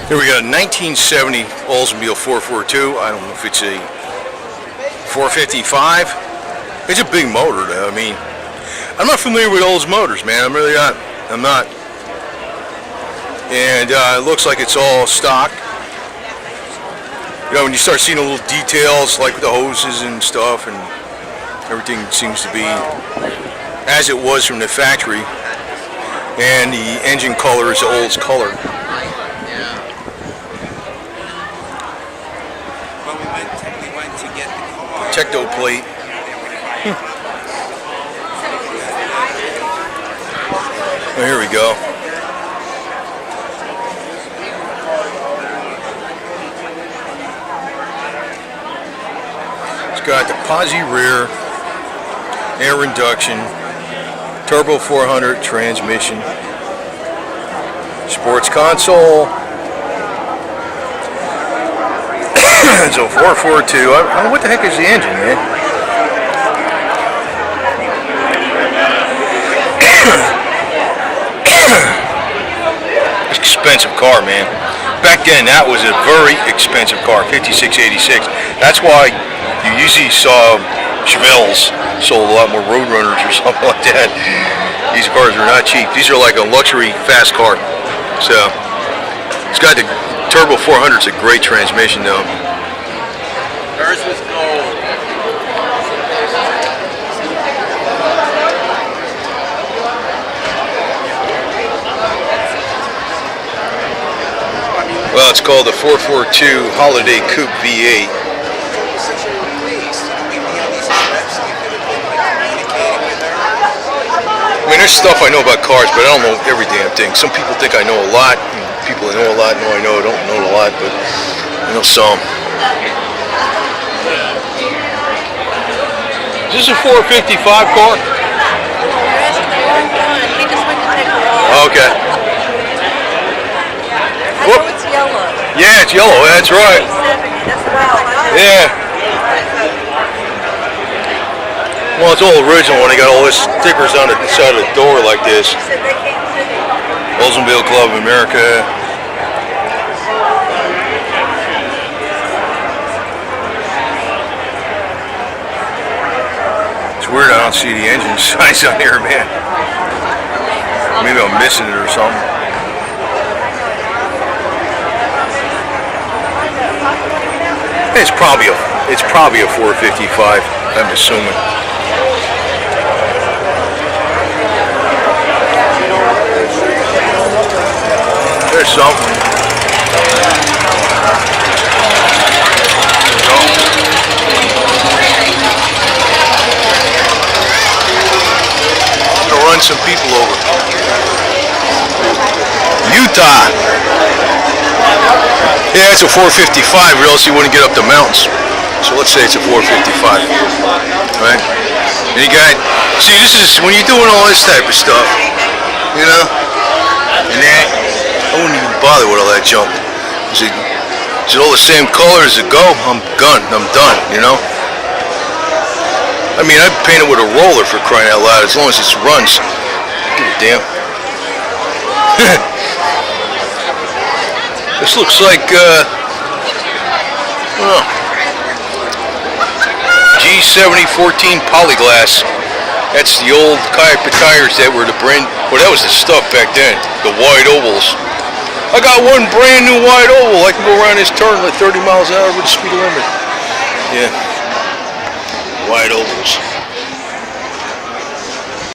Here we got a 1970 Oldsmobile 442. I don't know if it's a 455. It's a big motor though. I mean, I'm not familiar with Olds motors, man. I'm really not. I'm not. And it looks like it's all stock. You know, when you start seeing the little details like the hoses and stuff, and everything seems to be as it was from the factory. And the engine color is the Olds color. Tecto plate. Oh, here we go. It's got the posi rear, air induction, turbo 400 transmission, sports console. It's a 442. I don't know what the heck is the engine, man. Expensive car, man. Back then, that was a very expensive car, $56.86. That's why you usually saw Chevelles sold a lot more Roadrunners or something like that. These cars are not cheap. These are like a luxury fast car. So it's got the turbo 400. It's a great transmission, though. Hers was gold. Well, it's called the 442 Holiday Coupe V8. I mean, there's stuff I know about cars, but I don't know every damn thing. Some people think I know a lot, and people that know a lot know I don't know a lot, but I know some. Is this a 455 car? Okay. Whoop. It's yellow. Yeah, it's yellow. That's right. Yeah. Well, it's all original when they got all these stickers on the side of the door like this. Oldsmobile Club of America. It's weird I don't see the engine signs on here, man. Maybe I'm missing it or something. It's probably a 455. I'm assuming. There's something. I'm gonna run some people over. Utah. Yeah, it's a 455, or else you wouldn't get up the mountains. So let's say it's a 455, right? And you got, see, this is when you're doing all this type of stuff, you know, and that, I wouldn't even bother with all that junk. Is it all the same color? Does it go? I'm done, you know? I mean, I'd paint it with a roller for crying out loud, as long as it runs. Give a damn. This looks like, G7014 Polyglass. That's the old type of tires that were the brand, well, that was the stuff back then, the wide ovals. I got one brand new wide oval. I can go around this turn like 30 miles an hour with the speed limit. Yeah, wide ovals.